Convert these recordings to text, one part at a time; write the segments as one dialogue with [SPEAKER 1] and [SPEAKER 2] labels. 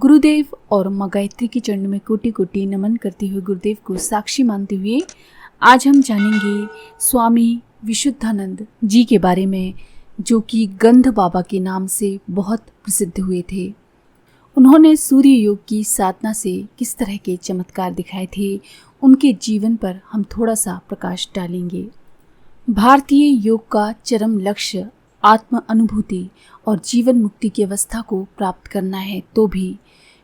[SPEAKER 1] गुरुदेव और माँ गायत्री के चरणों में कोटि कोटि नमन करते हुए गुरुदेव को साक्षी मानते हुए आज हम जानेंगे स्वामी विशुद्धानंद जी के बारे में, जो कि गंध बाबा के नाम से बहुत प्रसिद्ध हुए थे। उन्होंने सूर्य योग की साधना से किस तरह के चमत्कार दिखाए थे, उनके जीवन पर हम थोड़ा सा प्रकाश डालेंगे। भारतीय योग का चरम लक्ष्य आत्म अनुभूति और जीवन मुक्ति की अवस्था को प्राप्त करना है, तो भी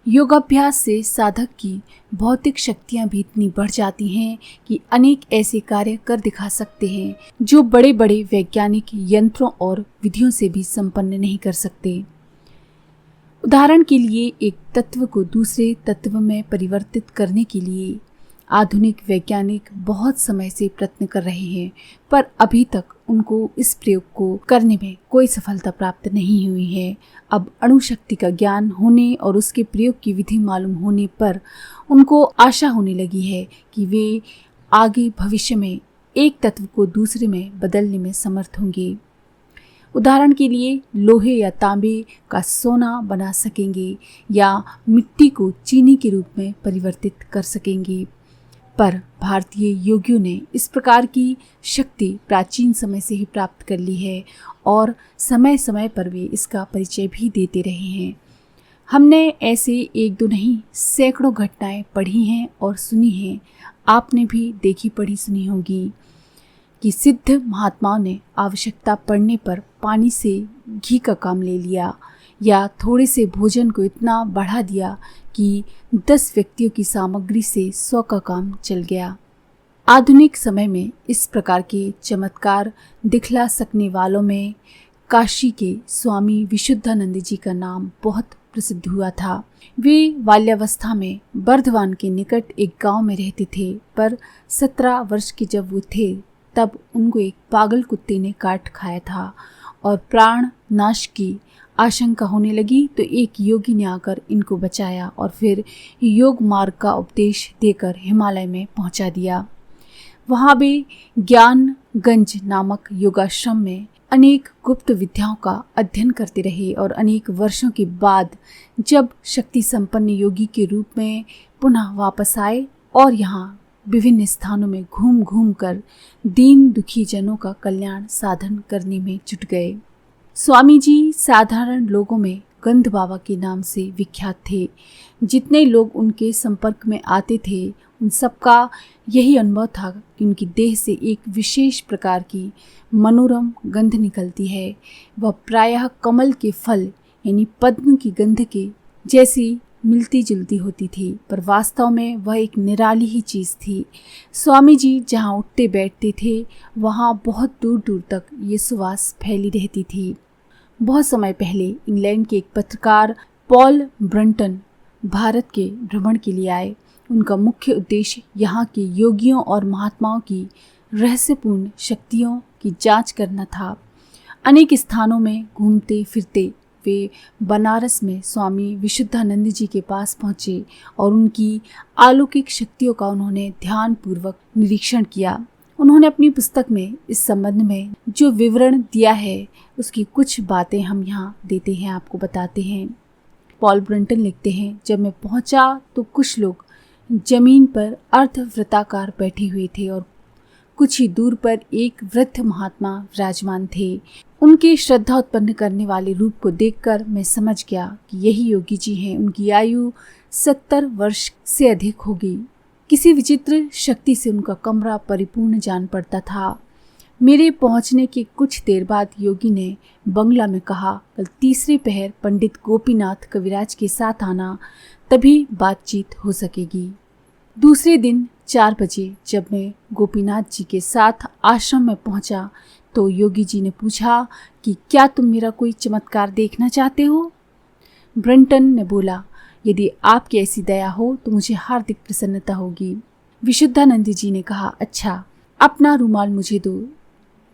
[SPEAKER 1] योगाभ्यास से साधक की भौतिक शक्तियां भी इतनी बढ़ जाती हैं कि अनेक ऐसे कार्य कर दिखा सकते हैं जो बड़े बड़े वैज्ञानिक यंत्रों और विधियों से भी संपन्न नहीं कर सकते। उदाहरण के लिए, एक तत्व को दूसरे तत्व में परिवर्तित करने के लिए आधुनिक वैज्ञानिक बहुत समय से प्रयत्न कर रहे हैं, पर अभी तक उनको इस प्रयोग को करने में कोई सफलता प्राप्त नहीं हुई है। अब अणुशक्ति का ज्ञान होने और उसके प्रयोग की विधि मालूम होने पर उनको आशा होने लगी है कि वे आगे भविष्य में एक तत्व को दूसरे में बदलने में समर्थ होंगे। उदाहरण के लिए, लोहे या तांबे का सोना बना सकेंगे या मिट्टी को चीनी के रूप में परिवर्तित कर सकेंगे। पर भारतीय योगियों ने इस प्रकार की शक्ति प्राचीन समय से ही प्राप्त कर ली है और समय समय पर वे इसका परिचय भी देते रहे हैं। हमने ऐसे एक दो नहीं सैकड़ों घटनाएं पढ़ी हैं और सुनी हैं। आपने भी देखी पढ़ी सुनी होगी कि सिद्ध महात्माओं ने आवश्यकता पड़ने पर पानी से घी का काम ले लिया या थोड़े से भोजन को इतना बढ़ा दिया कि 10 व्यक्तियों की सामग्री से 100 का काम चल गया। आधुनिक समय में इस प्रकार के चमत्कार दिखला सकने वालों में काशी के स्वामी विशुद्धानंद जी का नाम बहुत प्रसिद्ध हुआ था। वे बाल्यावस्था में बर्धवान के निकट एक गांव में रहते थे, पर 17 वर्ष के जब वो थे तब उनको एक पागल कुत्ते ने काट खाया था और प्राण नाश की आशंका होने लगी, तो एक योगी ने आकर इनको बचाया और फिर योग मार्ग का उपदेश देकर हिमालय में पहुंचा दिया। वहां वे ज्ञानगंज नामक योगाश्रम में अनेक गुप्त विद्याओं का अध्ययन करते रहे और अनेक वर्षों के बाद जब शक्ति संपन्न योगी के रूप में पुनः वापस आए और यहाँ विभिन्न स्थानों में घूम घूम कर दीन दुखी जनों का कल्याण साधन करने में जुट गए। स्वामी जी साधारण लोगों में गंध बाबा के नाम से विख्यात थे। जितने लोग उनके संपर्क में आते थे उन सबका यही अनुभव था कि उनकी देह से एक विशेष प्रकार की मनोरम गंध निकलती है। वह प्रायः कमल के फल यानी पद्म की गंध के जैसी मिलती जुलती होती थी, पर वास्तव में वह एक निराली ही चीज़ थी। स्वामी जी जहाँ उठते बैठते थे वहाँ बहुत दूर दूर तक ये सुवास फैली रहती थी। बहुत समय पहले इंग्लैंड के एक पत्रकार पॉल ब्रंटन भारत के भ्रमण के लिए आए। उनका मुख्य उद्देश्य यहाँ के योगियों और महात्माओं की रहस्यपूर्ण शक्तियों की जांच करना था। अनेक स्थानों में घूमते फिरते वे बनारस में स्वामी विशुद्धानंद जी के पास पहुँचे और उनकी अलौकिक शक्तियों का उन्होंने ध्यानपूर्वक निरीक्षण किया। उन्होंने अपनी पुस्तक में इस संबंध में जो विवरण दिया है उसकी कुछ बातें हम यहाँ देते हैं, आपको बताते हैं। पॉल ब्रंटन लिखते हैं, जब मैं पहुँचा तो कुछ लोग जमीन पर अर्धवृत्ताकार बैठे हुए थे और कुछ ही दूर पर एक वृद्ध महात्मा विराजमान थे। उनके श्रद्धा उत्पन्न करने वाले रूप को देखकर मैं समझ गया कि यही योगी जी हैं। उनकी आयु 70 वर्ष से अधिक होगी। किसी विचित्र शक्ति से उनका कमरा परिपूर्ण जान पड़ता था। मेरे पहुंचने के कुछ देर बाद योगी ने बंगला में कहा, कल तीसरे पहर पंडित गोपीनाथ कविराज के साथ आना, तभी बातचीत हो सकेगी। दूसरे दिन 4 बजे जब मैं गोपीनाथ जी के साथ आश्रम में पहुंचा तो योगी जी ने पूछा कि क्या तुम मेरा कोई चमत्कार देखना चाहते हो? ब्रंटन ने बोला, यदि आपकी ऐसी दया हो तो मुझे हार्दिक प्रसन्नता होगी। विशुद्धानंद जी ने कहा, अच्छा, अपना रुमाल मुझे दो।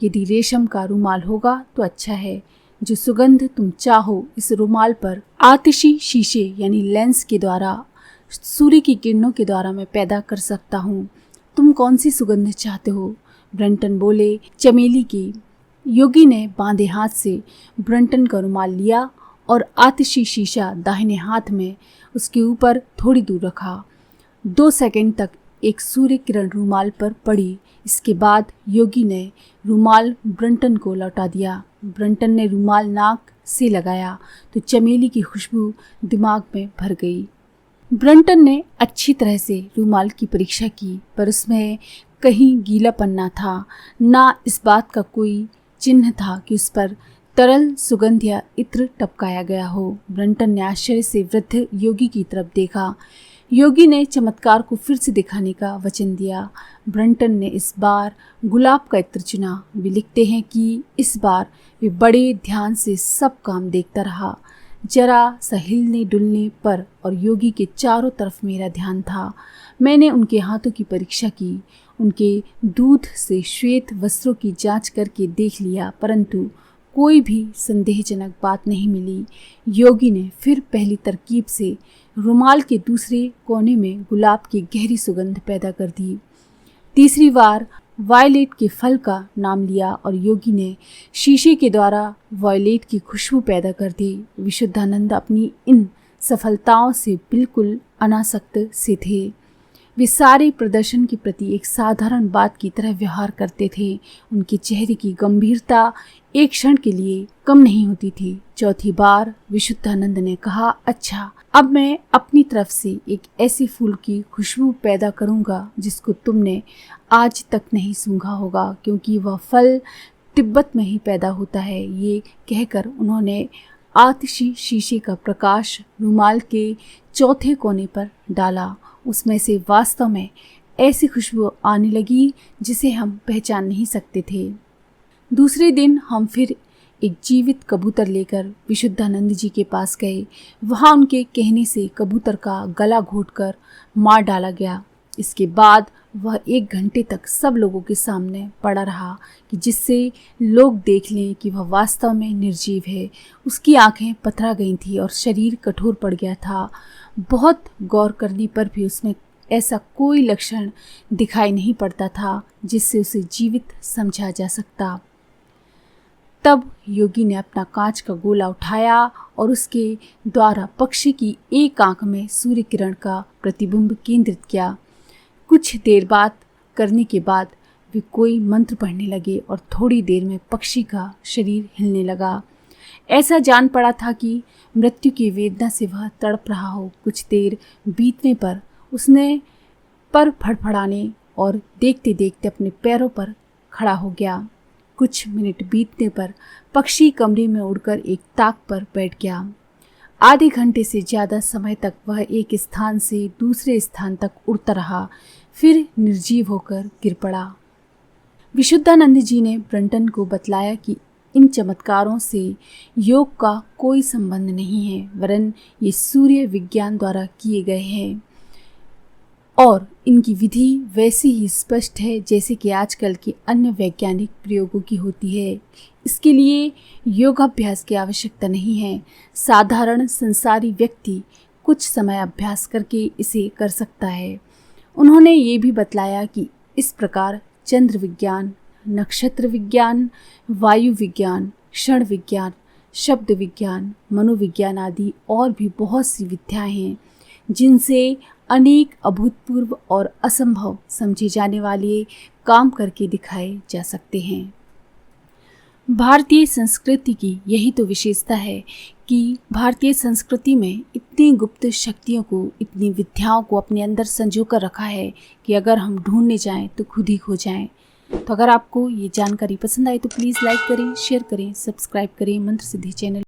[SPEAKER 1] यदि रेशम का रुमाल होगा तो अच्छा है। जो सुगंध तुम चाहो इस रुमाल पर आतिशी शीशे यानी लेंस के द्वारा सूर्य की किरणों के द्वारा मैं पैदा कर सकता हूँ। तुम कौन सी सुगंध चाहते हो? ब्रंटन बोले, चमेली की। योगी ने बांधे हाथ से ब्रंटन का रुमाल लिया और आतिशी शीशा दाहिने हाथ में उसके ऊपर थोड़ी दूर रखा। 2 सेकंड तक एक सूर्य किरण रुमाल पर पड़ी। इसके बाद योगी ने रुमाल ब्रंटन को लौटा दिया। ब्रंटन ने रुमाल नाक से लगाया तो चमेली की खुशबू दिमाग में भर गई। ब्रंटन ने अच्छी तरह से रुमाल की परीक्षा की, पर उसमें कहीं गीलापन ना था, ना इस बात का कोई चिन्ह था कि उस पर तरल सुगंध या इत्र टपकाया गया हो। ब्रंटन ने आश्चर्य से वृद्ध योगी की तरफ देखा। योगी ने चमत्कार को फिर से दिखाने का वचन दिया। ब्रंटन ने इस बार गुलाब का इत्र चुना। वे लिखते हैं कि इस बार वे बड़े ध्यान से सब काम देखता रहा। जरा सा हिलने डुलने पर और योगी के चारों तरफ मेरा ध्यान था। मैंने उनके हाथों की परीक्षा की, उनके दूध से श्वेत वस्त्रों की जांच करके देख लिया, परंतु कोई भी संदेहजनक बात नहीं मिली। योगी ने फिर पहली तरकीब से रुमाल के दूसरे कोने में गुलाब की गहरी सुगंध पैदा कर दी। तीसरी बार वायलेट के फल का नाम लिया और योगी ने शीशे के द्वारा वायलेट की खुशबू पैदा कर दी। विशुद्धानंद अपनी इन सफलताओं से बिल्कुल अनासक्त से थे। वे सारे प्रदर्शन के प्रति एक साधारण बात की तरह व्यवहार करते थे। उनके चेहरे की गंभीरता एक क्षण के लिए कम नहीं होती थी। चौथी बार विशुद्धानंद ने कहा, अच्छा, अब मैं अपनी तरफ से एक ऐसे फूल की खुशबू पैदा करूंगा जिसको तुमने आज तक नहीं सूंघा होगा, क्योंकि वह फल तिब्बत में ही पैदा होता है। ये कहकर उन्होंने आतिशी शीशे का प्रकाश रुमाल के चौथे कोने पर डाला। उसमें से वास्तव में ऐसी खुशबू आने लगी जिसे हम पहचान नहीं सकते थे। दूसरे दिन हम फिर एक जीवित कबूतर लेकर विशुद्धानंद जी के पास गए। वहाँ उनके कहने से कबूतर का गला घोंटकर मार डाला गया। इसके बाद वह 1 घंटे तक सब लोगों के सामने पड़ा रहा कि जिससे लोग देख लें कि वह वास्तव में निर्जीव है। उसकी आंखें पथरा गई थी और शरीर कठोर पड़ गया था। बहुत गौर करने पर भी उसमें ऐसा कोई लक्षण दिखाई नहीं पड़ता था जिससे उसे जीवित समझा जा सकता। तब योगी ने अपना कांच का गोला उठाया और उसके द्वारा पक्षी की एक आंख में सूर्य किरण का प्रतिबिंब केंद्रित किया। कुछ देर बात करने के बाद वे कोई मंत्र पढ़ने लगे और थोड़ी देर में पक्षी का शरीर हिलने लगा। ऐसा जान पड़ा था कि मृत्यु की वेदना से वह तड़प रहा हो। कुछ देर बीतने पर उसने पर फड़फड़ाने और देखते देखते अपने पैरों पर खड़ा हो गया। कुछ मिनट बीतने पर पक्षी कमरे में उड़कर एक ताक पर बैठ गया। आधे घंटे से ज़्यादा समय तक वह एक स्थान से दूसरे स्थान तक उड़ता रहा, फिर निर्जीव होकर गिर पड़ा। विशुद्धानंद जी ने ब्रंटन को बतलाया कि इन चमत्कारों से योग का कोई संबंध नहीं है, वरन ये सूर्य विज्ञान द्वारा किए गए हैं और इनकी विधि वैसी ही स्पष्ट है जैसे कि आजकल के अन्य वैज्ञानिक प्रयोगों की होती है। इसके लिए योगाभ्यास की आवश्यकता नहीं है। साधारण संसारी व्यक्ति कुछ समय अभ्यास करके इसे कर सकता है। उन्होंने ये भी बतलाया कि इस प्रकार चंद्र विज्ञान, नक्षत्र विज्ञान, वायु विज्ञान, क्षण विज्ञान, शब्द विज्ञान, मनोविज्ञान आदि और भी बहुत सी विद्याएं हैं जिनसे अनेक अभूतपूर्व और असंभव समझे जाने वाले काम करके दिखाए जा सकते हैं। भारतीय संस्कृति की यही तो विशेषता है कि भारतीय संस्कृति में इतनी गुप्त शक्तियों को, इतनी विद्याओं को अपने अंदर संजो कर रखा है कि अगर हम ढूंढने जाएं तो खुद ही खो जाएं। तो अगर आपको ये जानकारी पसंद आए तो प्लीज़ लाइक करें, शेयर करें, सब्सक्राइब करें मंत्र सिद्धि चैनल।